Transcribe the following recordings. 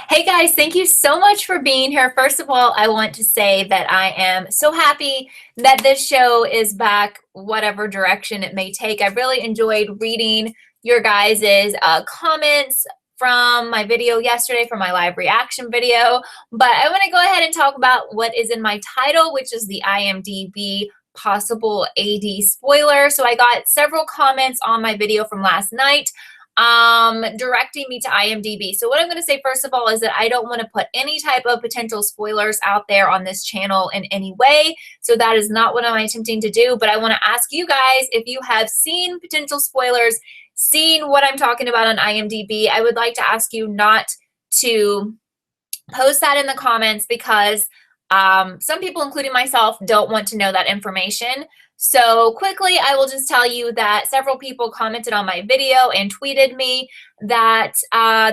Hey guys, thank you so much for being here. First of all, I want to say that I am so happy that this show is back, whatever direction it may take. I really enjoyed reading your guys' comments from my video yesterday, from my live reaction video. But I want to go ahead and talk about what is in my title, which is the IMDB possible AD spoiler. So I got several comments on my video from last night directing me to IMDB. So what I'm going to say first of all is that I don't want to put any type of potential spoilers out there on this channel in any way. So that is not what I'm attempting to do, but I want to ask you guys if you have seen potential spoilers, seen what I'm talking about on IMDB. I would like to ask you not to post that in the comments because some people, including myself, don't want to know that information. So quickly, I will just tell you that several people commented on my video and tweeted me that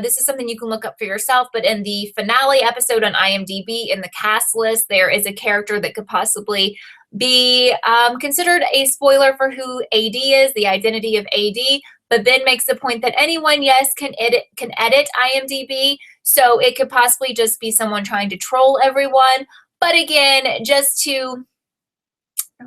this is something you can look up for yourself, but in the finale episode on IMDb, in the cast list, there is a character that could possibly be considered a spoiler for who AD is, the identity of AD, but then makes the point that anyone, yes, can edit IMDb, so it could possibly just be someone trying to troll everyone. But again, just to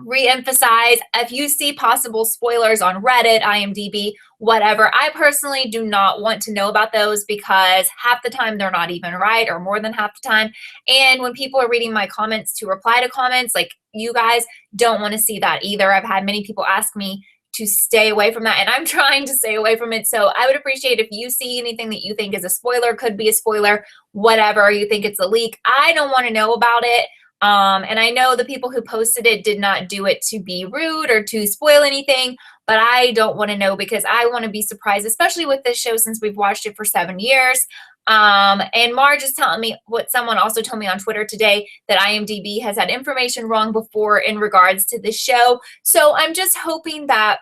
re-emphasize, if you see possible spoilers on Reddit, IMDb, whatever, I personally do not want to know about those because half the time they're not even right, or more than half the time. And when people are reading my comments to reply to comments, like you guys don't want to see that either. I've had many people ask me to stay away from that, and I'm trying to stay away from it. So I would appreciate if you see anything that you think is a spoiler, could be a spoiler, whatever, you think it's a leak, I don't want to know about it. And I know the people who posted it did not do it to be rude or to spoil anything, but I don't want to know because I want to be surprised, especially with this show since we've watched it for 7 years. And Marge is telling me what someone also told me on Twitter today, that IMDb has had information wrong before in regards to this show. So I'm just hoping that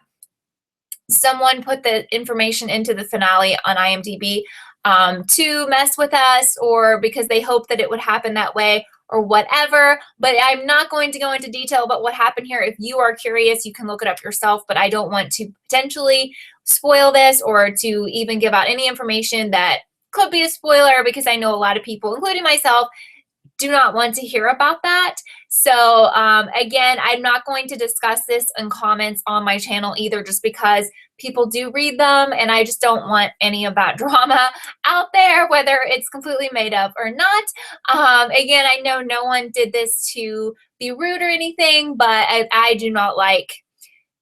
someone put the information into the finale on IMDb to mess with us, or because they hope that it would happen that way, or whatever. But I'm not going to go into detail about what happened here. If you are curious, you can look it up yourself, but I don't want to potentially spoil this or to even give out any information that could be a spoiler, because I know a lot of people, including myself, do not want to hear about that. So again, I'm not going to discuss this in comments on my channel either, just because people do read them and I just don't want any of that drama out there, whether it's completely made up or not. Again, I know no one did this to be rude or anything, but I do not like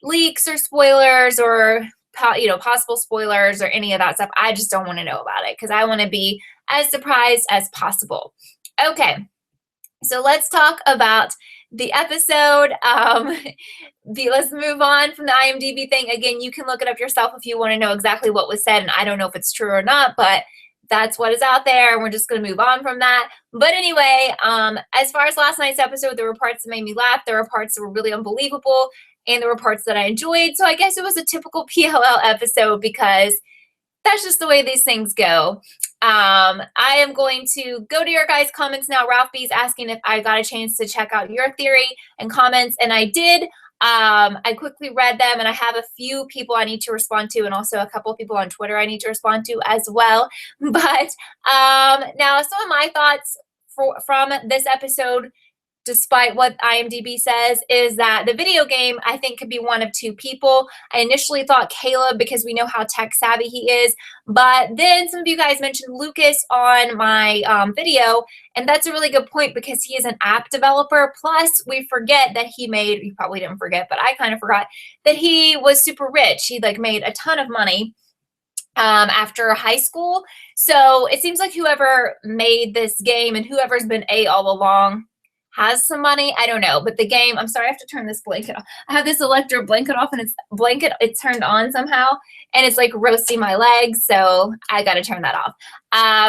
leaks or spoilers or possible spoilers or any of that stuff. I just don't want to know about it because I want to be as surprised as possible. Okay, so let's talk about the episode. Let's move on from the IMDb thing. Again, you can look it up yourself if you want to know exactly what was said, and I don't know if it's true or not, but that's what is out there, and we're just going to move on from that. But anyway, as far as last night's episode, there were parts that made me laugh, there were parts that were really unbelievable, and there were parts that I enjoyed. So I guess it was a typical PLL episode because that's just the way these things go. I am going to go to your guys' comments now. Ralph B is asking if I got a chance to check out your theory and comments, and I did. I quickly read them, and I have a few people I need to respond to, and also a couple of people on Twitter I need to respond to as well. But now some of my thoughts from this episode, despite what IMDb says, is that the video game, I think, could be one of two people. I initially thought Caleb because we know how tech savvy he is, but then some of you guys mentioned Lucas on my video, and that's a really good point because he is an app developer. Plus, we forget that he made, you probably didn't forget, but I kind of forgot, that he was super rich. He made a ton of money after high school. So it seems like whoever made this game and whoever's been A all along has some money. I don't know, but the game, I'm sorry, I have to turn this blanket off. I have this electro blanket off, and it's turned on somehow, and it's like roasting my legs, so I gotta turn that off.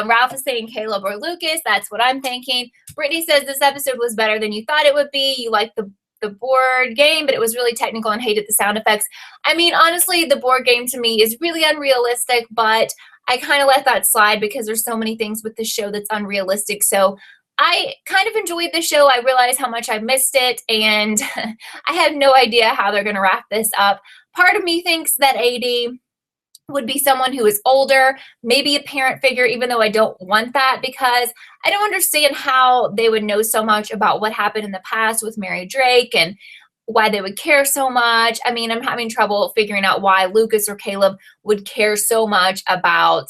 Ralph is saying Caleb or Lucas. That's what I'm thinking. Brittany says this episode was better than you thought it would be. You liked the board game, but it was really technical and hated the sound effects. I mean, honestly, the board game to me is really unrealistic, but I kind of let that slide because there's so many things with the show that's unrealistic. So I kind of enjoyed the show. I realized how much I missed it, and I have no idea how they're going to wrap this up. Part of me thinks that AD would be someone who is older, maybe a parent figure, even though I don't want that, because I don't understand how they would know so much about what happened in the past with Mary Drake and why they would care so much. I mean, I'm having trouble figuring out why Lucas or Caleb would care so much about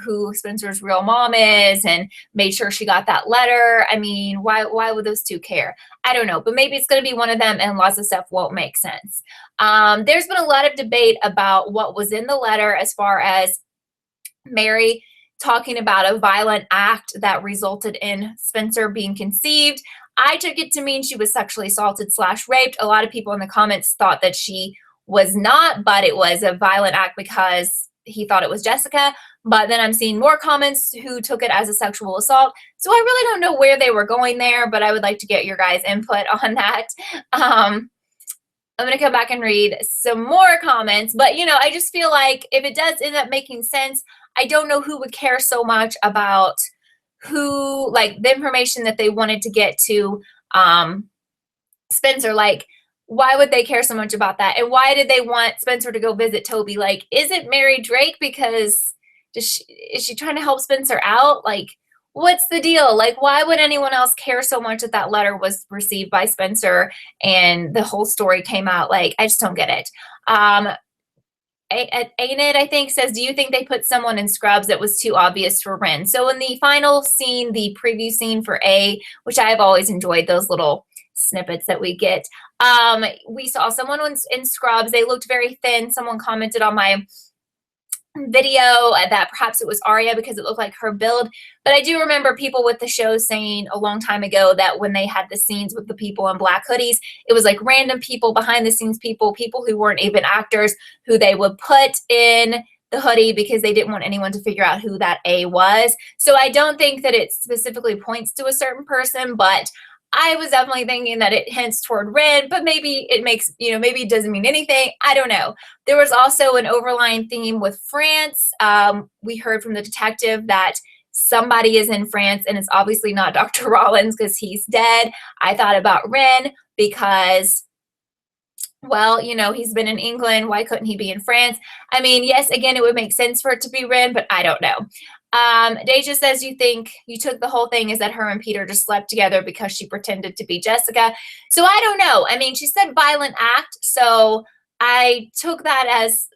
who Spencer's real mom is and made sure she got that letter. I mean, why would those two care? I don't know, but maybe it's going to be one of them and lots of stuff won't make sense. There's been a lot of debate about what was in the letter as far as Mary talking about a violent act that resulted in Spencer being conceived. I took it to mean she was sexually assaulted / raped. A lot of people in the comments thought that she was not, but it was a violent act because he thought it was Jessica. But then I'm seeing more comments who took it as a sexual assault. So I really don't know where they were going there, but I would like to get your guys' input on that. I'm going to come back and read some more comments, but you know, I just feel like if it does end up making sense, I don't know who would care so much about who, like, the information that they wanted to get to Spencer. Like, why would they care so much about that? And why did they want Spencer to go visit Toby? Like, is it Mary Drake because is she trying to help Spencer out? Like, what's the deal? Like, why would anyone else care so much that that letter was received by Spencer and the whole story came out? Like, I just don't get it. Ain't I think says, do you think they put someone in Scrubs that was too obvious for Ren? So in the final scene, the preview scene for A, which I've always enjoyed those little snippets that we get, we saw someone in Scrubs. They looked very thin. Someone commented on my video that perhaps it was Arya because it looked like her build. But I do remember people with the show saying a long time ago that when they had the scenes with the people in black hoodies, it was like random people, behind the scenes people who weren't even actors, who they would put in the hoodie because they didn't want anyone to figure out who that A was. So I don't think that it specifically points to a certain person, but I was definitely thinking that it hints toward Ren, but maybe it makes, you know, maybe it doesn't mean anything. I don't know. There was also an overlying theme with France. We heard from the detective that somebody is in France, and it's obviously not Dr. Rollins because he's dead. I thought about Ren because, well, you know, he's been in England. Why couldn't he be in France? I mean, yes, again, it would make sense for it to be Ren, but I don't know. Deja says, you think you took the whole thing is that her and Peter just slept together because she pretended to be Jessica. So I don't know. I mean, she said violent act, so I took that as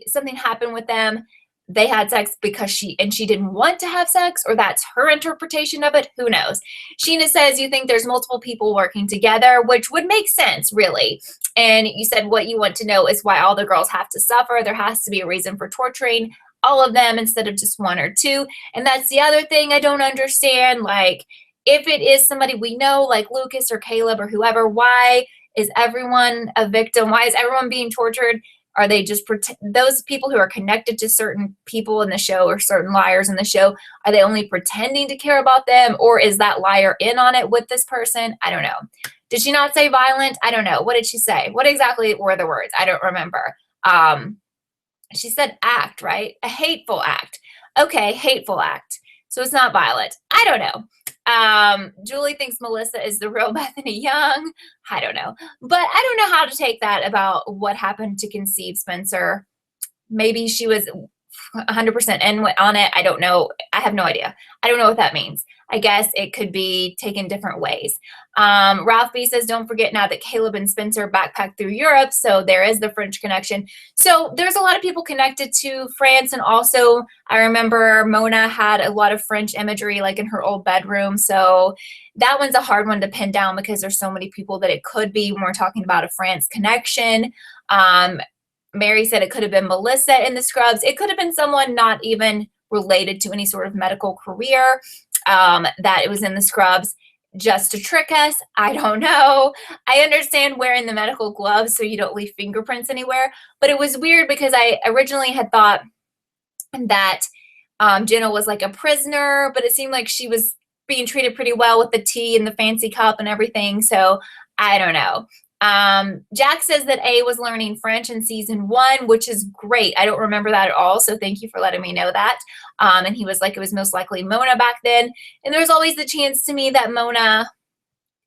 something happened with them. They had sex because she didn't want to have sex, or that's her interpretation of it. Who knows? Sheena says, you think there's multiple people working together, which would make sense, really. And you said what you want to know is why all the girls have to suffer. There has to be a reason for torturing all of them instead of just one or two. And that's the other thing I don't understand. Like, if it is somebody we know, like Lucas or Caleb or whoever, why is everyone a victim? Why is everyone being tortured? Are they just those people who are connected to certain people in the show or certain liars in the show? Are they only pretending to care about them, or is that liar in on it with this person? I don't know. Did she not say violent? I don't know. What did she say? What exactly were the words? I don't remember. She said act, right? A hateful act. Okay, hateful act. So it's not violent. I don't know. Julie thinks Melissa is the real Bethany Young. I don't know. But I don't know how to take that about what happened to conceive Spencer. Maybe she was 100% in on it. I don't know. I have no idea. I don't know what that means. I guess it could be taken different ways. Ralph B says, don't forget now that Caleb and Spencer backpacked through Europe, so there is the French connection. So there's a lot of people connected to France, and also I remember Mona had a lot of French imagery like in her old bedroom, so that one's a hard one to pin down because there's so many people that it could be when we're talking about a France connection. Mary said it could have been Melissa in the Scrubs. It could have been someone not even related to any sort of medical career, that it was in the Scrubs just to trick us. I don't know. I understand wearing the medical gloves so you don't leave fingerprints anywhere, but it was weird because I originally had thought that Jenna was like a prisoner, but it seemed like she was being treated pretty well with the tea and the fancy cup and everything, so I don't know. Jack says that A was learning French in season 1, which is great. I don't remember that at all, so thank you for letting me know that. And he was like, it was most likely Mona back then. And there's always the chance to me that Mona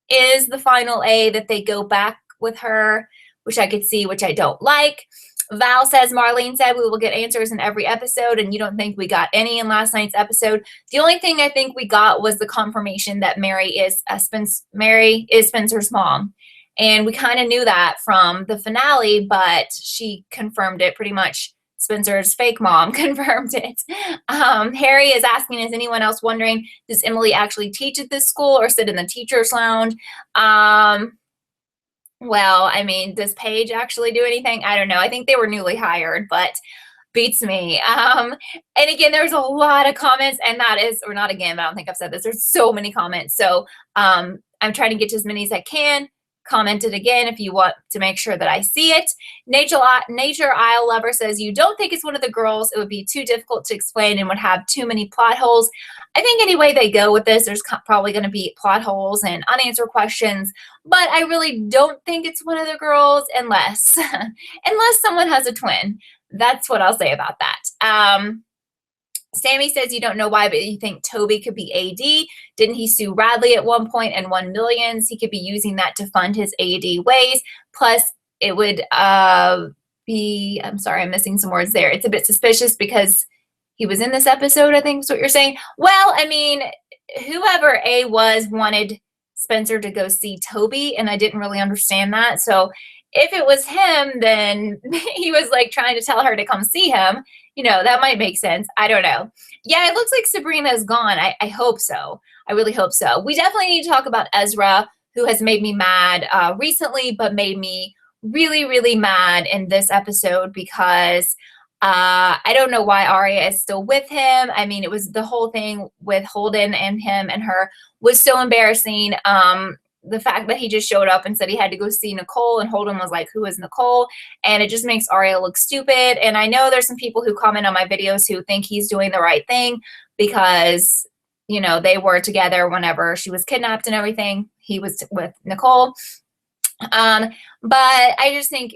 is the final A, that they go back with her, which I could see, which I don't like. Val says, Marlene said we will get answers in every episode, and you don't think we got any in last night's episode. The only thing I think we got was the confirmation that Mary is Spencer's mom. And we kind of knew that from the finale, but she confirmed it pretty much. Spencer's fake mom confirmed it. Harry is asking, is anyone else wondering, does Emily actually teach at this school or sit in the teacher's lounge? Well, I mean, does Paige actually do anything? I don't know. I think they were newly hired, but beats me. And again, there's a lot of comments, and that is, or not again, but I don't think I've said this. There's so many comments. So I'm trying to get to as many as I can. Comment it again if you want to make sure that I see it. Nature Isle Lover says, you don't think it's one of the girls. It would be too difficult to explain and would have too many plot holes. I think any way they go with this, there's probably going to be plot holes and unanswered questions, but I really don't think it's one of the girls unless someone has a twin. That's what I'll say about that. Sammy says you don't know why, but you think Toby could be AD. Didn't he sue Radley at one point and won millions? He could be using that to fund his AD ways. Plus, it would be, I'm sorry, I'm missing some words there. It's a bit suspicious because he was in this episode, I think is what you're saying. Well, I mean, whoever A was wanted Spencer to go see Toby, and I didn't really understand that. So if it was him, then he was like trying to tell her to come see him. You know, that might make sense. I don't know. Yeah, it looks like Sabrina's gone. I hope so. I really hope so. We definitely need to talk about Ezra, who has made me mad recently, but made me really, really mad in this episode because I don't know why Arya is still with him. I mean, it was the whole thing with Holden and him and her was so embarrassing. The fact that he just showed up and said he had to go see Nicole, and Holden was like, who is Nicole? And it just makes Arya look stupid. And I know there's some people who comment on my videos who think he's doing the right thing because, you know, they were together whenever she was kidnapped and everything. He was with Nicole. But I just think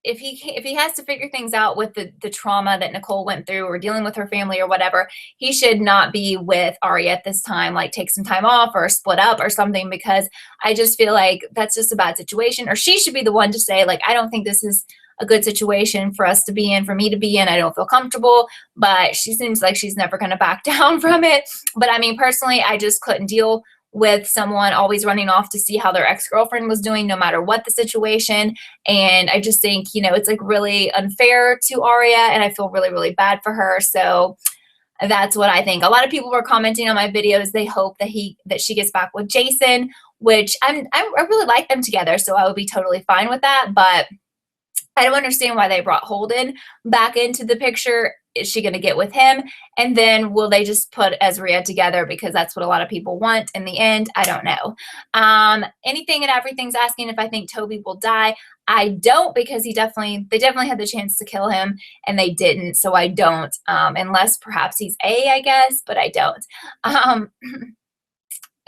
if he has to figure things out with the trauma that Nicole went through or dealing with her family or whatever, he should not be with Arya at this time, like take some time off or split up or something, because I just feel like that's just a bad situation. Or she should be the one to say, like, I don't think this is a good situation for us to be in, for me to be in. I don't feel comfortable, but she seems like she's never going to back down from it. But I mean, personally, I just couldn't deal with someone always running off to see how their ex-girlfriend was doing, no matter what the situation. And I just think, you know, it's like really unfair to Arya, and I feel really, really bad for her. So that's what I think. A lot of people were commenting on my videos. They hope that she gets back with Jason, which I really like them together, so I would be totally fine with that. But I don't understand why they brought Holden back into the picture. Is she going to get with him? And then will they just put Ezra together because that's what a lot of people want in the end? I don't know. Anything and everything's asking if I think Toby will die. I don't, because they definitely had the chance to kill him and they didn't. So I don't, unless perhaps he's I guess, but I don't.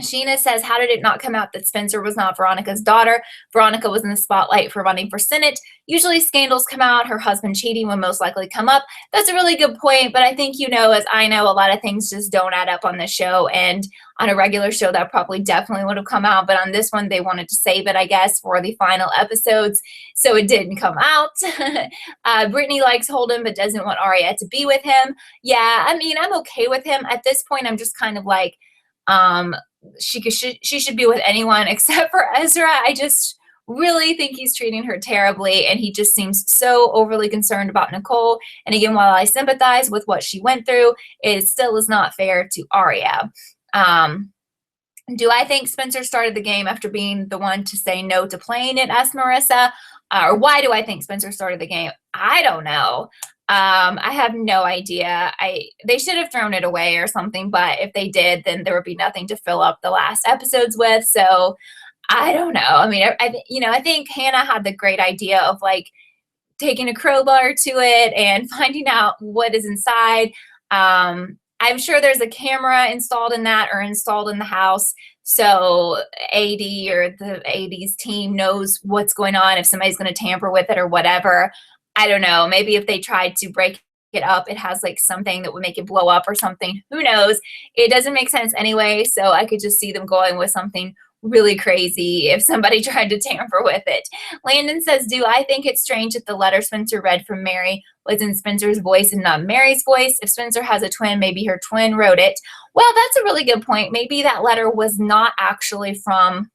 Sheena says, how did it not come out that Spencer was not Veronica's daughter? Veronica was in the spotlight for running for Senate. Usually scandals come out. Her husband cheating would most likely come up. That's a really good point, but I think, you know, as I know, a lot of things just don't add up on this show, and on a regular show that probably definitely would have come out, but on this one they wanted to save it, I guess, for the final episodes, so it didn't come out. Brittany likes Holden but doesn't want Arya to be with him. Yeah, I mean, I'm okay with him. At this point, I'm just kind of like, she should be with anyone except for Ezra. I just really think he's treating her terribly, and he just seems so overly concerned about Nicole. And again, while I sympathize with what she went through, it still is not fair to Arya. Do I think Spencer started the game after being the one to say no to playing it? Asked Marissa. Or why do I think Spencer started the game? I don't know. I have no idea. They should have thrown it away or something, but if they did, then there would be nothing to fill up the last episodes with. So I don't know. I mean, I think Hannah had the great idea of like taking a crowbar to it and finding out what is inside. I'm sure there's a camera installed in that or installed in the house. So AD or the AD's team knows what's going on, if somebody's going to tamper with it or whatever. I don't know. Maybe if they tried to break it up, it has like something that would make it blow up or something. Who knows? It doesn't make sense anyway. So I could just see them going with something really crazy if somebody tried to tamper with it. Landon says, do I think it's strange that the letter Spencer read from Mary was in Spencer's voice and not Mary's voice? If Spencer has a twin, maybe her twin wrote it. Well, that's a really good point. Maybe that letter was not actually from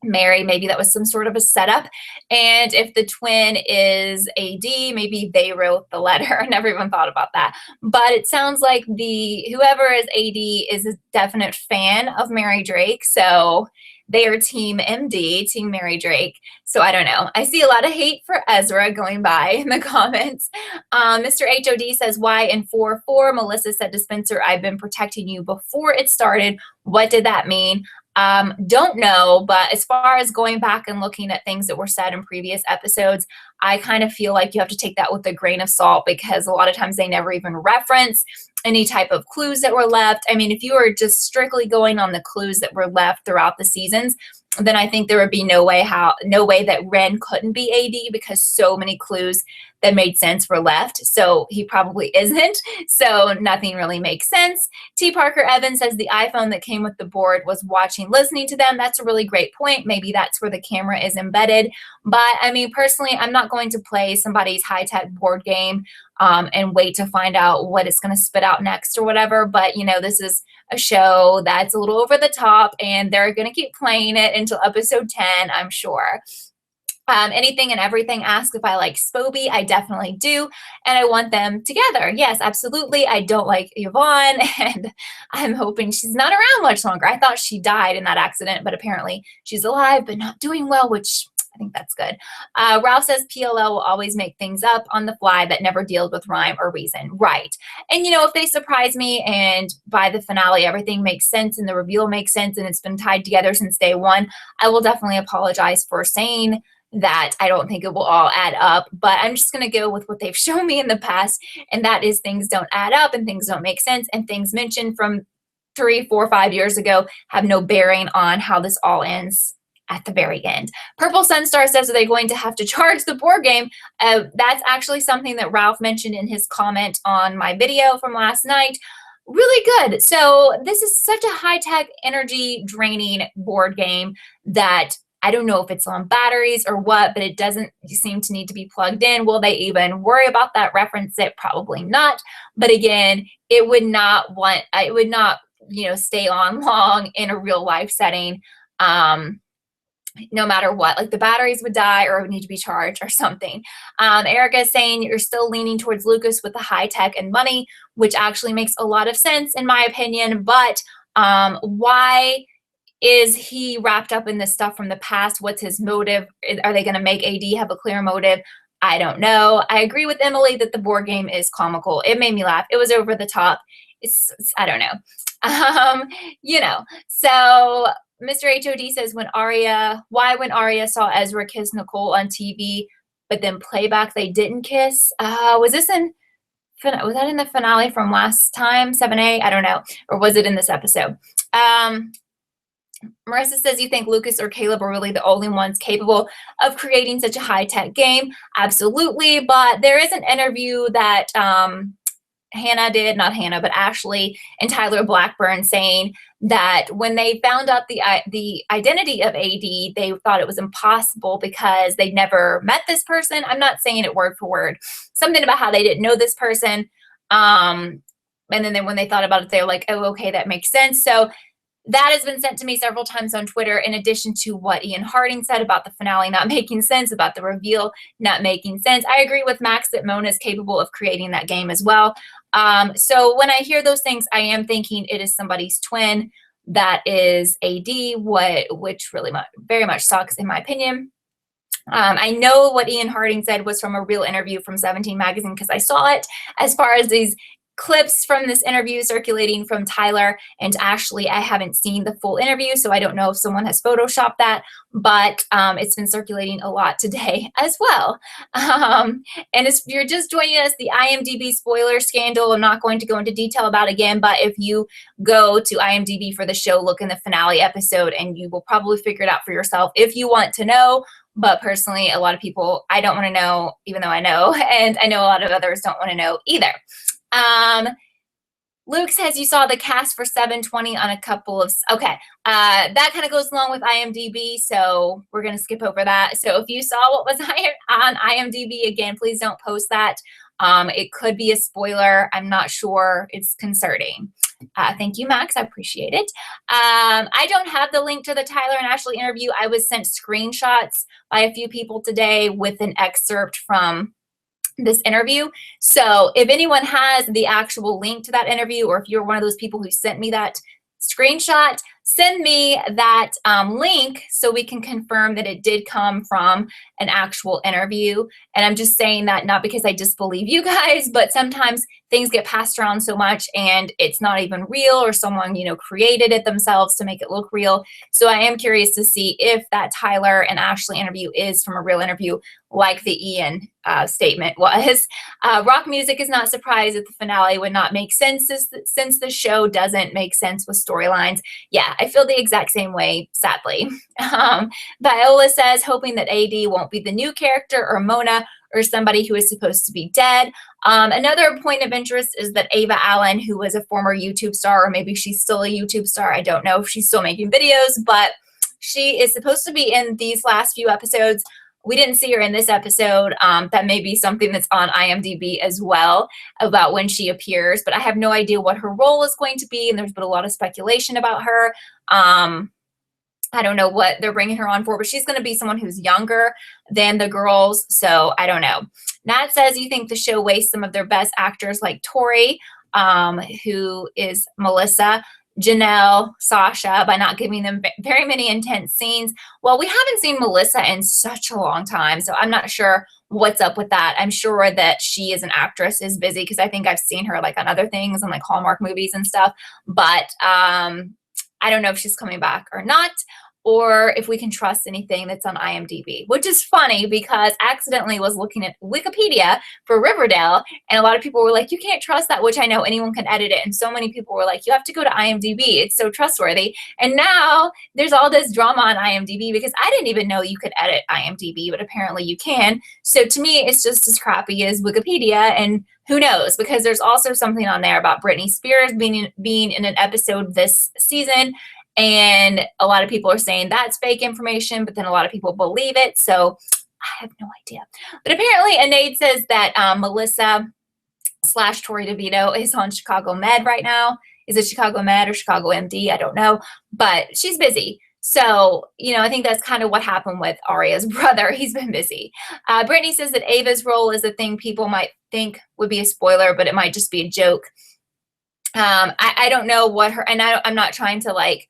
Mary. Maybe that was some sort of a setup. And if the twin is AD, maybe they wrote the letter. I never even thought about that. But it sounds like whoever is AD is a definite fan of Mary Drake. So they are Team MD, Team Mary Drake. So I don't know. I see a lot of hate for Ezra going by in the comments. Mr. HOD says, why in 4-4? Melissa said to Spencer, I've been protecting you before it started. What did that mean? Don't know, but as far as going back and looking at things that were said in previous episodes, I kind of feel like you have to take that with a grain of salt, because a lot of times they never even reference any type of clues that were left. I mean, if you were just strictly going on the clues that were left throughout the seasons, then I think there would be no way that Ren couldn't be AD, because so many clues that made sense were left. So he probably isn't. So nothing really makes sense. T. Parker Evans says the iPhone that came with the board was listening to them. That's a really great point. Maybe that's where the camera is embedded. But I mean, personally, I'm not going to play somebody's high-tech board game and wait to find out what it's going to spit out next or whatever. But, you know, this is a show that's a little over the top, and they're going to keep playing it until episode 10, I'm sure. Anything and everything asks if I like Spoby. I definitely do, and I want them together. Yes, absolutely. I don't like Yvonne, and I'm hoping she's not around much longer. I thought she died in that accident, but apparently she's alive but not doing well, which I think that's good. Ralph says PLL will always make things up on the fly that never deals with rhyme or reason. Right. And, you know, if they surprise me and by the finale everything makes sense and the reveal makes sense and it's been tied together since day one, I will definitely apologize for saying that I don't think it will all add up, but I'm just going to go with what they've shown me in the past, and that is things don't add up and things don't make sense, and things mentioned from 3, 4, 5 years ago have no bearing on how this all ends at the very end. Purple Sunstar says, are they going to have to charge the board game? That's actually something that Ralph mentioned in his comment on my video from last night. Really good. So this is such a high-tech, energy draining board game that I don't know if it's on batteries or what, but it doesn't seem to need to be plugged in. Will they even worry about that, reference it? Probably not. But again, it would not, you know, stay on long in a real life setting. No matter what, like the batteries would die or it would need to be charged or something. Erica is saying you're still leaning towards Lucas with the high tech and money, which actually makes a lot of sense in my opinion. But why is he wrapped up in this stuff from the past? What's his motive? Are they going to make AD have a clear motive? I don't know. I agree with Emily that the board game is comical. It made me laugh. It was over the top. I don't know. You know, so Mr. HOD says when Arya saw Ezra kiss Nicole on TV, but then playback they didn't kiss. Was that in the finale from last time, 7A? I don't know. Or was it in this episode? Marissa says, you think Lucas or Caleb are really the only ones capable of creating such a high-tech game? Absolutely, but there is an interview that Ashley and Tyler Blackburn saying that when they found out the identity of AD, they thought it was impossible because they never met this person. I'm not saying it word for word. Something about how they didn't know this person. And then when they thought about it, they were like, oh, okay, that makes sense. So that has been sent to me several times on Twitter, in addition to what Ian Harding said about the finale not making sense, about the reveal not making sense. I agree with Max that Mona is capable of creating that game as well. So when I hear those things, I am thinking it is somebody's twin that is AD, which really very much sucks in my opinion. I know what Ian Harding said was from a real interview from 17 magazine because I saw it. As far as these clips from this interview circulating from Tyler and Ashley, I haven't seen the full interview, so I don't know if someone has photoshopped that, but it's been circulating a lot today as well. And if you're just joining us, the IMDB spoiler scandal, I'm not going to go into detail about again, but if you go to IMDB for the show, look in the finale episode, and you will probably figure it out for yourself if you want to know. But personally, a lot of people, I don't want to know, even though I know, and I know a lot of others don't want to know either. Luke says you saw the cast for 720 on a couple of, okay. That kind of goes along with IMDB, so we're going to skip over that. So if you saw what was on IMDB, again, please don't post that. It could be a spoiler. I'm not sure. It's concerning. Thank you, Max. I appreciate it. I don't have the link to the Tyler and Ashley interview. I was sent screenshots by a few people today with an excerpt from this interview. So if anyone has the actual link to that interview, or if you're one of those people who sent me that screenshot, send me that link so we can confirm that it did come from an actual interview. And I'm just saying that not because I disbelieve you guys, but sometimes things get passed around so much and it's not even real, or someone, you know, created it themselves to make it look real. So I am curious to see if that Tyler and Ashley interview is from a real interview, like the Ian statement was. Rock music is not surprised that the finale would not make sense since the show doesn't make sense with storylines. Yeah, I feel the exact same way, sadly. Viola says, hoping that AD won't be the new character, or Mona, or somebody who is supposed to be dead. Another point of interest is that Ava Allen, who was a former YouTube star, or maybe she's still a YouTube star, I don't know if she's still making videos, but she is supposed to be in these last few episodes. We didn't see her in this episode. That may be something that's on IMDb as well about when she appears, but I have no idea what her role is going to be, and there's been a lot of speculation about her. I don't know what they're bringing her on for, but she's going to be someone who's younger than the girls, so I don't know. Nat says you think the show wastes some of their best actors like Tori, who is Melissa, Janelle, Sasha, by not giving them very many intense scenes. Well, we haven't seen Melissa in such a long time, so I'm not sure what's up with that. I'm sure that she as an actress is busy, because I think I've seen her like on other things and like Hallmark movies and stuff, but I don't know if she's coming back or not, or if we can trust anything that's on IMDb, which is funny because I accidentally was looking at Wikipedia for Riverdale, and a lot of people were like, you can't trust that, which I know anyone can edit it, and so many people were like, you have to go to IMDb, it's so trustworthy. And now there's all this drama on IMDb because I didn't even know you could edit IMDb, but apparently you can. So to me, it's just as crappy as Wikipedia, and who knows, because there's also something on there about Britney Spears being in an episode this season, and a lot of people are saying that's fake information, but then a lot of people believe it, so I have no idea. But apparently, Anade says that Melissa / Tori DeVito is on Chicago Med right now. Is it Chicago Med or Chicago MD? I don't know, but she's busy. So, you know, I think that's kind of what happened with Aria's brother. He's been busy. Brittany says that Ava's role is a thing people might think would be a spoiler, but it might just be a joke. I don't know what her, and I'm not trying to like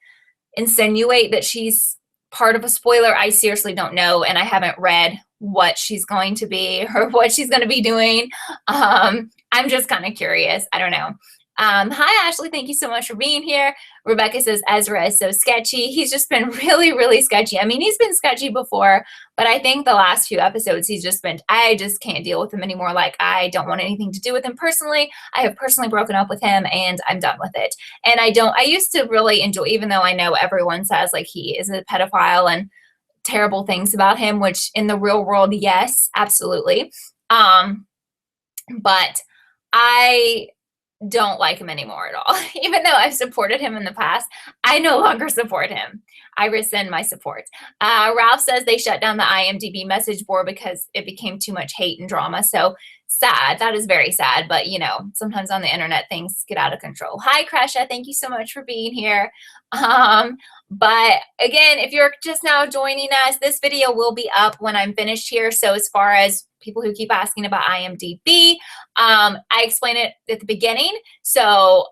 insinuate that she's part of a spoiler. I seriously don't know, and I haven't read what she's going to be or what she's going to be doing. I'm just kind of curious. I don't know. Hi, Ashley. Thank you so much for being here. Rebecca says Ezra is so sketchy. He's just been really, really sketchy. I mean, he's been sketchy before, but I think the last few episodes he's just been, I just can't deal with him anymore. Like, I don't want anything to do with him personally. I have personally broken up with him, and I'm done with it. And I used to really enjoy, even though I know everyone says like he is a pedophile and terrible things about him, which in the real world, yes, absolutely. But I don't like him anymore at all. Even though I've supported him in the past, I no longer support him. I rescind my support. Ralph says they shut down the IMDb message board because it became too much hate and drama. So sad. That is very sad. But, you know, sometimes on the internet, things get out of control. Hi, Kresha. Thank you so much for being here. But again, if you're just now joining us, this video will be up when I'm finished here. So as far as people who keep asking about IMDb, I explain it at the beginning. So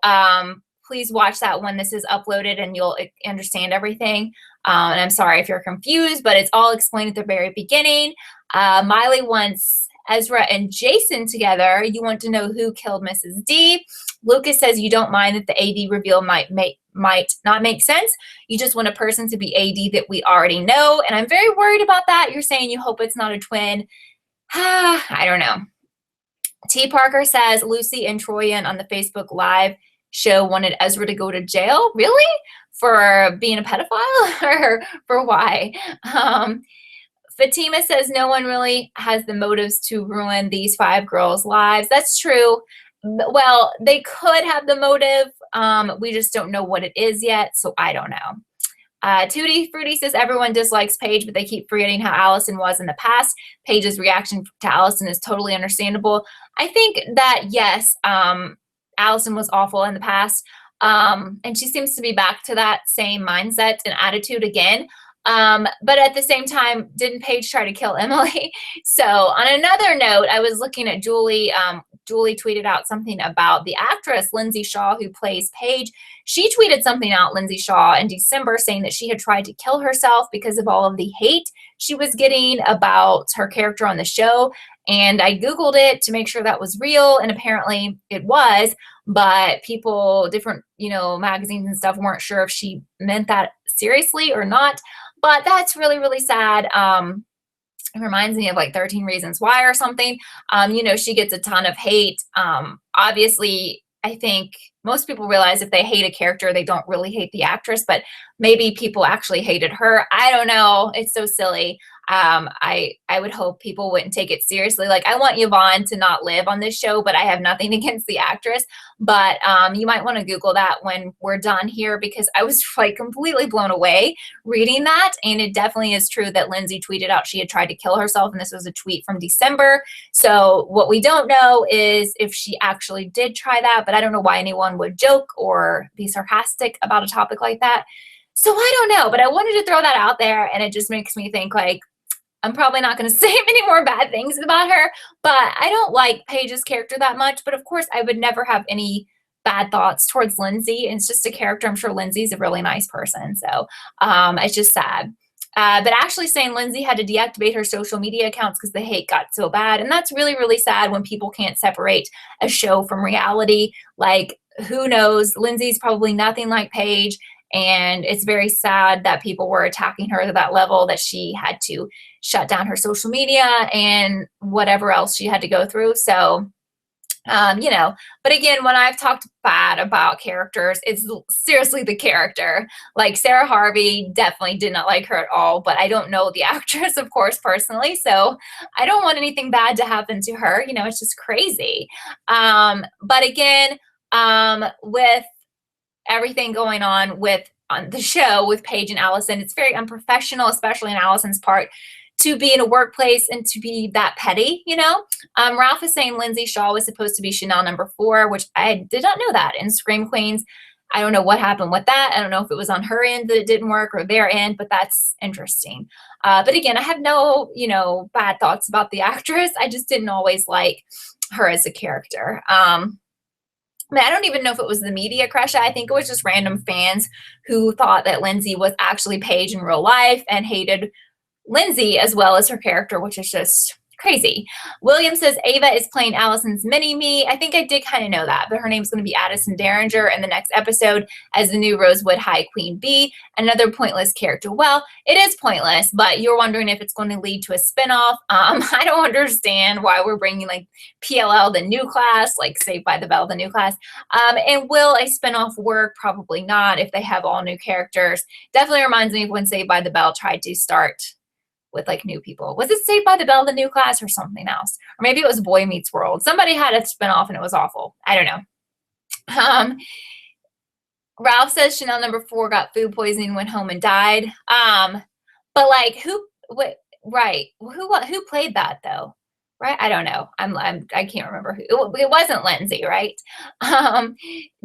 please watch that when this is uploaded and you'll understand everything. And I'm sorry if you're confused, but it's all explained at the very beginning. Miley wants Ezra and Jason together. You want to know who killed Mrs. D. Lucas says you don't mind that the AD reveal might not make sense. You just want a person to be AD that we already know. And I'm very worried about that. You're saying you hope it's not a twin. I don't know. T. Parker says Lucy and Troyan on the Facebook Live show wanted Ezra to go to jail. Really? For being a pedophile? Or for why? Fatima says no one really has the motives to ruin these 5 girls' lives. That's true. Well, they could have the motive. We just don't know what it is yet, so I don't know. Tutti Frutti says everyone dislikes Paige, but they keep forgetting how Allison was in the past. Paige's reaction to Allison is totally understandable. I think that, yes, Allison was awful in the past, and she seems to be back to that same mindset and attitude again. But at the same time, didn't Paige try to kill Emily? So on another note, I was looking at Julie. Julie tweeted out something about the actress Lindsay Shaw, who plays Paige. She tweeted something out, Lindsay Shaw, in December saying that she had tried to kill herself because of all of the hate she was getting about her character on the show. And I Googled it to make sure that was real, and apparently it was, but people, different, magazines and stuff weren't sure if she meant that seriously or not. But that's really, really sad. It reminds me of like 13 Reasons Why or something. She gets a ton of hate. Obviously, I think most people realize if they hate a character, they don't really hate the actress, but maybe people actually hated her. I don't know. It's so silly. I would hope people wouldn't take it seriously. Like, I want Yvonne to not live on this show, but I have nothing against the actress. But you might want to Google that when we're done here, because I was like completely blown away reading that. And it definitely is true that Lindsay tweeted out she had tried to kill herself, and this was a tweet from December. So what we don't know is if she actually did try that, but I don't know why anyone would joke or be sarcastic about a topic like that. So I don't know, but I wanted to throw that out there, and it just makes me think, like, I'm probably not going to say many more bad things about her, but I don't like Paige's character that much. But of course, I would never have any bad thoughts towards Lindsay. It's just a character. I'm sure Lindsay's a really nice person. So it's just sad. But Ashley's saying Lindsay had to deactivate her social media accounts because the hate got so bad. And that's really, really sad when people can't separate a show from reality. Like, who knows? Lindsay's probably nothing like Paige. And it's very sad that people were attacking her to that level that she had to shut down her social media and whatever else she had to go through. So, but again, when I've talked bad about characters, it's seriously the character. Like, Sarah Harvey, definitely did not like her at all, but I don't know the actress, of course, personally. So I don't want anything bad to happen to her. It's just crazy. But again, with everything going on the show with Paige and Allison, it's very unprofessional, especially on Allison's part, to be in a workplace and to be that petty, Ralph is saying Lindsay Shaw was supposed to be Chanel number 4, which I did not know that in Scream Queens. I don't know what happened with that. I don't know if it was on her end that it didn't work or their end, but that's interesting. But again, I have no, bad thoughts about the actress. I just didn't always like her as a character. I don't even know if it was the media crush. I think it was just random fans who thought that Lindsay was actually Paige in real life and hated Lindsay as well as her character, which is just crazy. William says Ava is playing Allison's mini-me. I think I did kind of know that, but her name's going to be Addison Derringer in the next episode as the new Rosewood High Queen Bee, another pointless character. Well, it is pointless, but you're wondering if it's going to lead to a spinoff. I don't understand why we're bringing like PLL, the new class, like Saved by the Bell, the new class. And will a spinoff work? Probably not if they have all new characters. Definitely reminds me of when Saved by the Bell tried to start with like new people. Was it Saved by the Bell, the new class, or something else? Or maybe it was Boy Meets World. Somebody had a spinoff and it was awful. I don't know. Ralph says Chanel number 4 got food poisoning, went home and died. But like who played that though? Right? I don't know. I can't remember who. It wasn't Lindsay, right?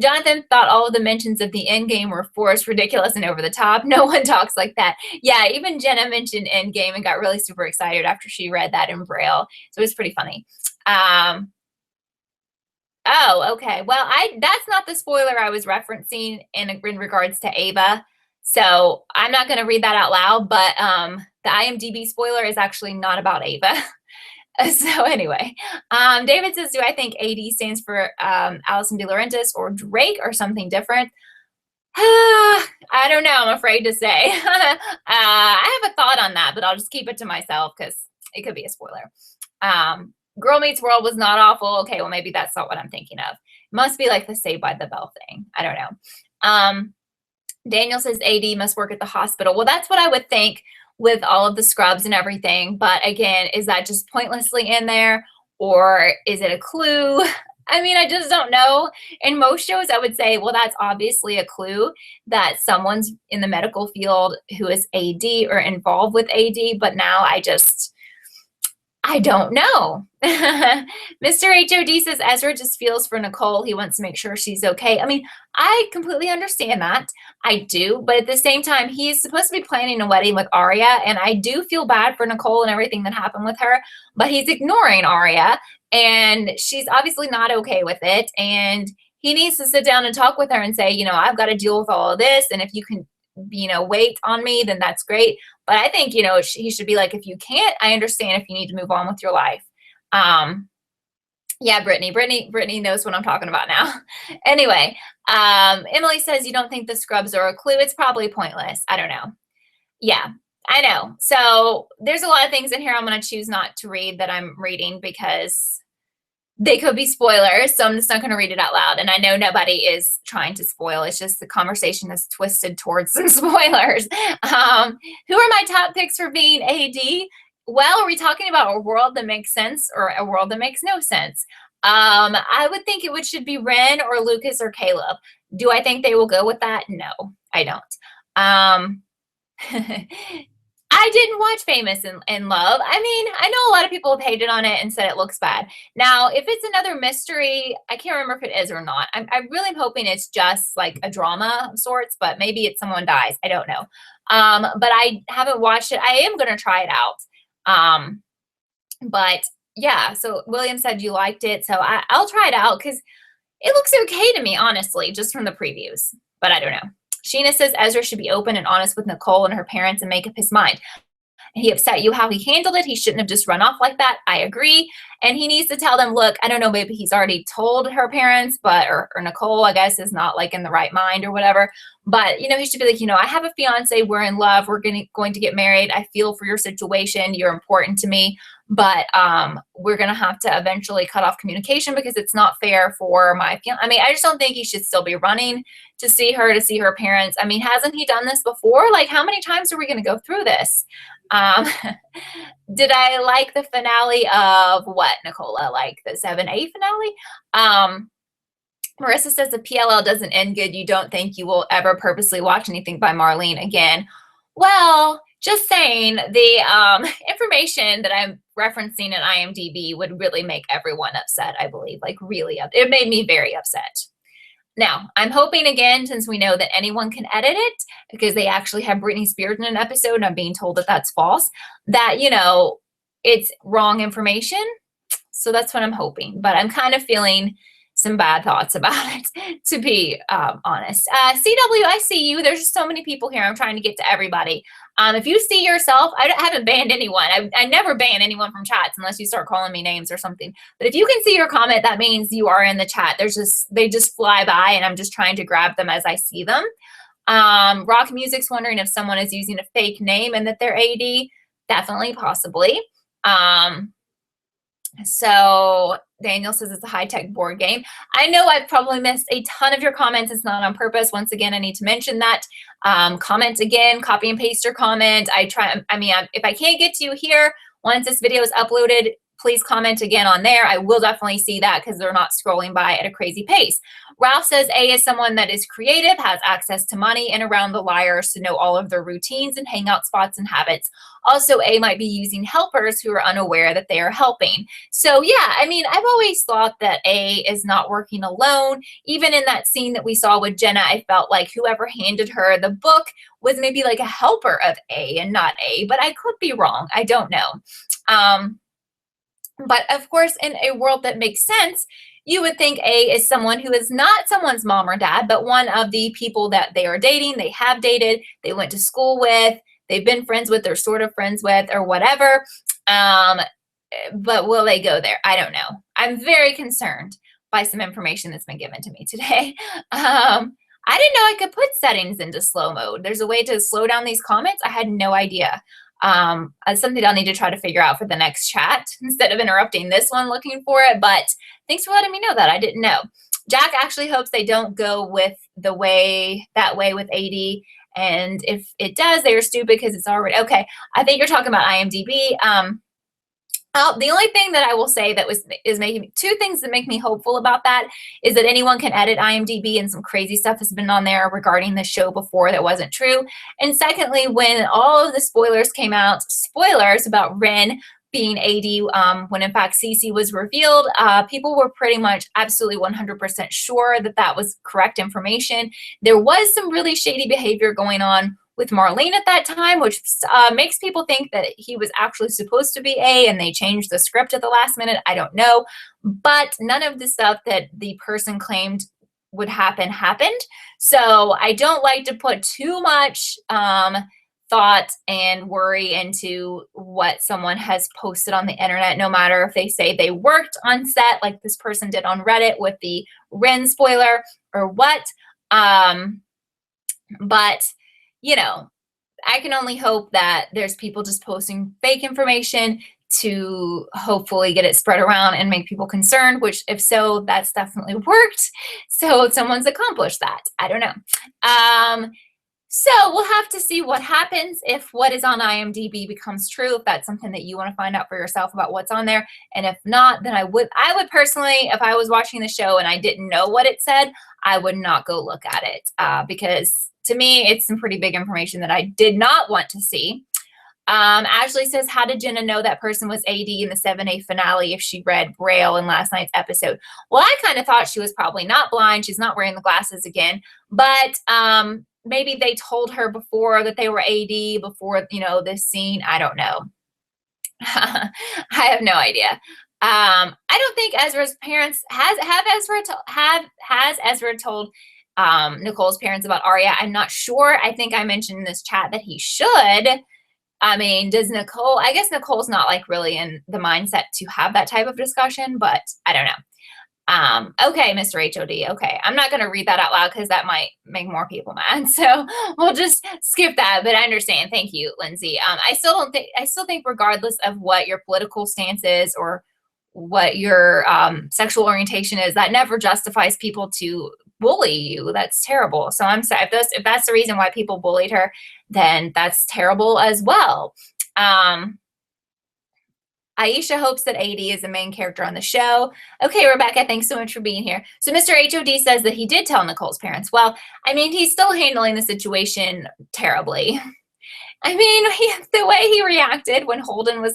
Jonathan thought all of the mentions of the Endgame were forced, ridiculous, and over the top. No one talks like that. Yeah, even Jenna mentioned Endgame and got really super excited after she read that in Braille. So it was pretty funny. Oh, okay. Well, that's not the spoiler I was referencing in regards to Ava. So I'm not going to read that out loud, but the IMDB spoiler is actually not about Ava. So anyway, David says, do I think AD stands for Allison De Laurentiis or Drake or something different? I don't know. I'm afraid to say. I have a thought on that, but I'll just keep it to myself because it could be a spoiler. Girl Meets World was not awful. Okay, well, maybe that's not what I'm thinking of. Must be like the Saved by the Bell thing. I don't know. Daniel says AD must work at the hospital. Well, that's what I would think with all of the scrubs and everything. But again, is that just pointlessly in there, or is it a clue? I mean, I just don't know. In most shows, I would say, well, that's obviously a clue that someone's in the medical field who is AD or involved with AD, but now I don't know. Mr. HOD says Ezra just feels for Nicole. He wants to make sure she's okay. I mean, I completely understand that. I do. But at the same time, he's supposed to be planning a wedding with Arya. And I do feel bad for Nicole and everything that happened with her. But he's ignoring Arya. And she's obviously not okay with it. And he needs to sit down and talk with her and say, you know, I've got to deal with all of this. And if you can, you know, wait on me, then that's great. But I think, you know, he should be like, if you can't, I understand if you need to move on with your life. Yeah, Brittany knows what I'm talking about now. Anyway, Emily says, you don't think the scrubs are a clue? It's probably pointless. I don't know. Yeah, I know. So there's a lot of things in here I'm going to choose not to read that I'm reading because they could be spoilers, so I'm just not going to read it out loud. And I know nobody is trying to spoil. It's just the conversation is twisted towards some spoilers. Who are my top picks for being AD? Well, are we talking about a world that makes sense or a world that makes no sense? I would think should be Ren or Lucas or Caleb. Do I think they will go with that? No, I don't. I didn't watch Famous in Love. I mean, I know a lot of people have hated on it and said it looks bad. Now, if it's another mystery, I can't remember if it is or not. I really am hoping it's just like a drama of sorts, but maybe it's someone dies. I don't know. But I haven't watched it. I am going to try it out. But yeah, so William said you liked it. So I'll try it out because it looks okay to me, honestly, just from the previews. But I don't know. Sheena says Ezra should be open and honest with Nicole and her parents and make up his mind. He upset you how he handled it. He shouldn't have just run off like that. I agree. And he needs to tell them, look, I don't know, maybe he's already told her parents, but, or Nicole, I guess, is not like in the right mind or whatever. But, you know, he should be like, you know, I have a fiance. We're in love. We're going to get married. I feel for your situation. You're important to me. But we're going to have to eventually cut off communication because it's not fair for my fiance. I mean, I just don't think he should still be running to see her parents. I mean, hasn't he done this before? Like, how many times are we going to go through this? Did I like the finale of what, Nicola? Like the 7A finale? Marissa says the PLL doesn't end good. You don't think you will ever purposely watch anything by Marlene again? Well, just saying, the information that I'm referencing in IMDB would really make everyone upset, I believe. Like, really, it made me very upset. Now, I'm hoping, again, since we know that anyone can edit it, because they actually have Britney Spears in an episode, and I'm being told that that's false, that, you know, it's wrong information. So that's what I'm hoping. But I'm kind of feeling some bad thoughts about it, to be honest. CW, I see you. There's just so many people here. I'm trying to get to everybody. If you see yourself, I haven't banned anyone. I never ban anyone from chats unless you start calling me names or something. But if you can see your comment, that means you are in the chat. They just fly by, and I'm just trying to grab them as I see them. Rock Music's wondering if someone is using a fake name and that they're AD. Definitely, possibly. So Daniel says it's a high-tech board game. I know I've probably missed a ton of your comments. It's not on purpose. Once again, I need to mention that. Comment again, copy and paste your comment. If I can't get to you here, once this video is uploaded, please comment again on there. I will definitely see that because they're not scrolling by at a crazy pace. Ralph says A is someone that is creative, has access to money, and around the LIARS to know all of their routines and hangout spots and habits. Also, A might be using helpers who are unaware that they are helping. So yeah, I mean, I've always thought that A is not working alone. Even in that scene that we saw with Jenna, I felt like whoever handed her the book was maybe like a helper of A and not A, but I could be wrong. I don't know. But of course, in a world that makes sense, you would think A is someone who is not someone's mom or dad, but one of the people that they are dating, they have dated, they went to school with, they've been friends with, they're sort of friends with, or whatever. But will they go there? I don't know. I'm very concerned by some information that's been given to me today. I didn't know I could put settings into slow mode. There's a way to slow down these comments. I had no idea. It's something I'll need to try to figure out for the next chat instead of interrupting this one looking for it. But thanks for letting me know that. I didn't know. Jack actually hopes they don't go with that way with AD. And if it does, they are stupid because it's already okay. I think you're talking about IMDB. The only thing that I will say that is making two things that make me hopeful about that is that anyone can edit IMDb, and some crazy stuff has been on there regarding the show before that wasn't true. And secondly, when all of the spoilers came out, spoilers about Ren being AD, when in fact Cece was revealed, people were pretty much absolutely 100% sure that that was correct information. There was some really shady behavior going on with Marlene at that time, which makes people think that he was actually supposed to be A and they changed the script at the last minute. I don't know. But none of the stuff that the person claimed would happen happened. So I don't like to put too much thought and worry into what someone has posted on the internet, no matter if they say they worked on set like this person did on Reddit with the Ren spoiler or what. But you know, I can only hope that there's people just posting fake information to hopefully get it spread around and make people concerned, which if so, that's definitely worked. So someone's accomplished that. I don't know. So we'll have to see what happens if what is on IMDb becomes true, if that's something that you want to find out for yourself about what's on there. And if not, then I would personally, if I was watching the show and I didn't know what it said, I would not go look at it because to me, it's some pretty big information that I did not want to see. Ashley says, how did Jenna know that person was AD in the 7A finale if she read Braille in last night's episode? Well, I kind of thought she was probably not blind. She's not wearing the glasses again. But maybe they told her before that they were AD before, this scene. I don't know. I have no idea. I don't think Ezra's parents has Ezra told Nicole's parents about Arya. I'm not sure. I think I mentioned in this chat that he should. I mean, does Nicole, I guess Nicole's not like really in the mindset to have that type of discussion, but I don't know. Okay, Mr. HOD. Okay, I'm not going to read that out loud because that might make more people mad. So we'll just skip that. But I understand. Thank you, Lindsay. I still think regardless of what your political stance is or what your sexual orientation is, that never justifies people to bully you. That's terrible. So I'm sorry if that's the reason why people bullied her, then that's terrible as well. Aisha hopes that AD is the main character on the show. Okay, Rebecca, thanks so much for being here. So Mr. HOD says that he did tell Nicole's parents. Well, I mean, he's still handling the situation terribly. I mean, the way he reacted when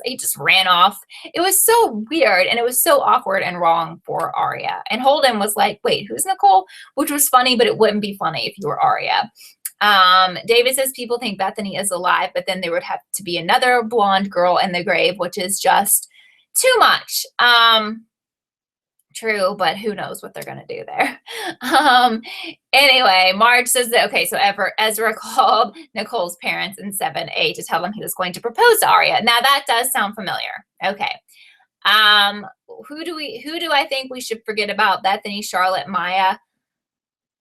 he just ran off. It was so weird, and it was so awkward and wrong for Arya. And Holden was like, wait, who's Nicole? Which was funny, but it wouldn't be funny if you were Arya. David says people think Bethany is alive, but then there would have to be another blonde girl in the grave, which is just too much. True, but who knows what they're going to do there. Anyway, Marge says that, okay, so Ezra called Nicole's parents in 7A to tell them he was going to propose to Arya. Now that does sound familiar. Okay. Who do I think we should forget about? Bethany, Charlotte, Maya?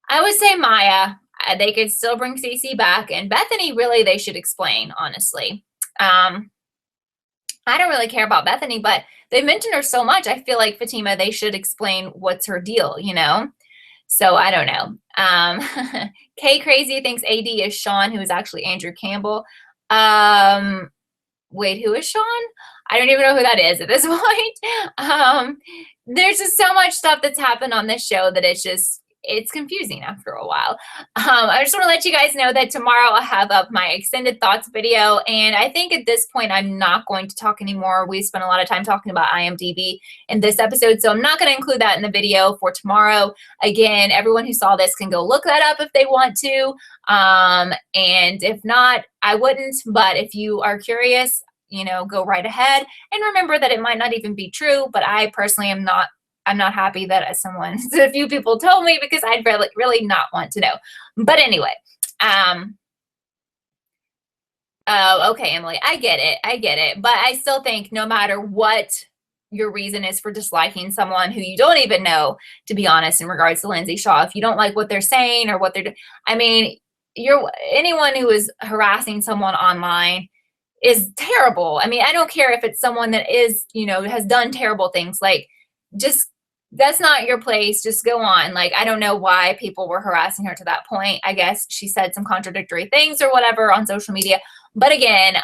I would say Maya. They could still bring Cece back, and Bethany, really, they should explain, honestly. I don't really care about Bethany, but they mentioned her so much. I feel like Fatima, they should explain what's her deal, So I don't know. Kay Crazy thinks AD is Sean, who is actually Andrew Campbell. Wait, who is Sean? I don't even know who that is at this point. There's just so much stuff that's happened on this show that it's confusing after a while. I just want to let you guys know that tomorrow I'll have up my extended thoughts video, and I think at this point I'm not going to talk anymore. We spent a lot of time talking about IMDb in this episode, so I'm not going to include that in the video for tomorrow. Again, everyone who saw this can go look that up if they want to, and if not, I wouldn't, but if you are curious, go right ahead, and remember that it might not even be true, but I personally I'm not happy that a few people told me, because I'd really not want to know. But anyway, oh, okay, Emily, I get it. But I still think no matter what your reason is for disliking someone who you don't even know, to be honest, in regards to Lindsay Shaw, if you don't like what they're saying or what they're doing, I mean, anyone who is harassing someone online is terrible. I mean, I don't care if it's someone that is, has done terrible things, like, just, that's not your place. Just go on. Like, I don't know why people were harassing her to that point. I guess she said some contradictory things or whatever on social media. But again,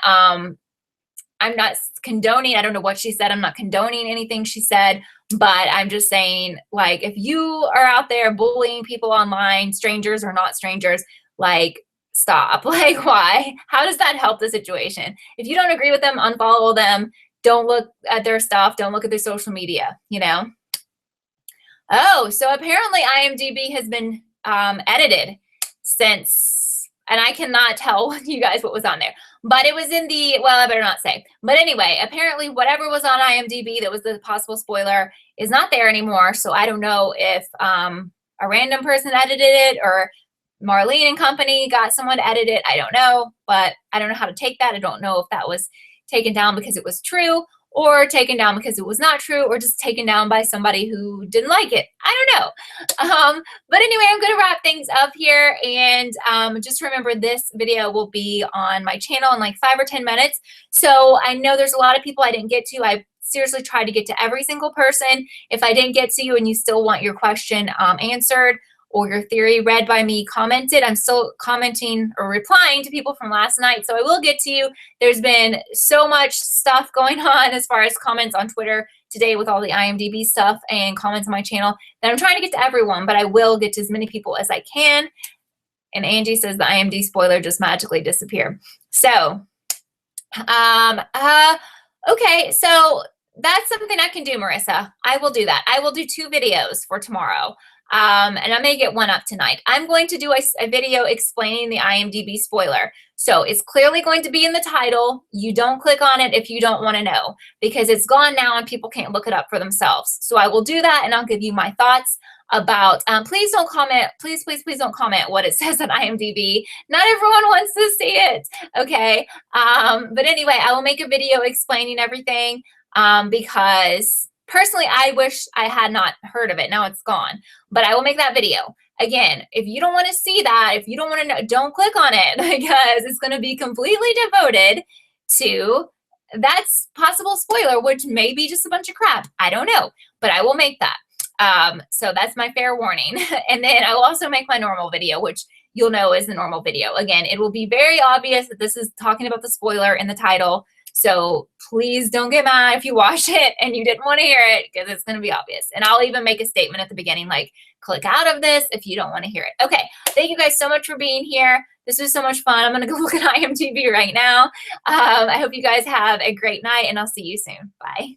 I'm not condoning, I don't know what she said, I'm not condoning anything she said, but I'm just saying, like, if you are out there bullying people online, strangers or not strangers, like, stop. Like, why? How does that help the situation? If you don't agree with them, unfollow them. Don't look at their stuff. Don't look at their social media, you know? Oh, so apparently IMDb has been edited since, and I cannot tell you guys what was on there, but it was in the, well, I better not say. But anyway, apparently whatever was on IMDb that was the possible spoiler is not there anymore. So I don't know if a random person edited it or Marlene and company got someone to edit it. I don't know, but I don't know how to take that. I don't know if that was taken down because it was true, or taken down because it was not true, or just taken down by somebody who didn't like it. I don't know. But anyway, I'm going to wrap things up here. And just remember, this video will be on my channel in like 5 or 10 minutes. So I know there's a lot of people I didn't get to. I seriously tried to get to every single person. If I didn't get to you and you still want your question answered, or your theory read by me commented, I'm still commenting or replying to people from last night. So I will get to you. There's been so much stuff going on as far as comments on Twitter today with all the IMDb stuff and comments on my channel that I'm trying to get to everyone, but I will get to as many people as I can. And Angie says the IMDb spoiler just magically disappeared. So, okay, so that's something I can do, Marissa. I will do that. I will do 2 videos for tomorrow. And I may get one up tonight. I'm going to do a video explaining the IMDb spoiler. So it's clearly going to be in the title. You don't click on it if you don't want to know, because it's gone now and people can't look it up for themselves. So I will do that, and I'll give you my thoughts about, please don't comment, please don't comment what it says on IMDb. Not everyone wants to see it, okay? But anyway, I will make a video explaining everything because personally, I wish I had not heard of it. Now it's gone, but I will make that video. Again, if you don't want to see that, if you don't want to know, don't click on it, because it's going to be completely devoted to that possible spoiler, which may be just a bunch of crap. I don't know, but I will make that. So that's my fair warning. And then I will also make my normal video, which you'll know is the normal video. Again, it will be very obvious that this is talking about the spoiler in the title. So please don't get mad if you watch it and you didn't want to hear it, because it's going to be obvious. And I'll even make a statement at the beginning, like, click out of this if you don't want to hear it. Okay, thank you guys so much for being here. This was so much fun. I'm going to go look at IMDb right now. I hope you guys have a great night, and I'll see you soon. Bye.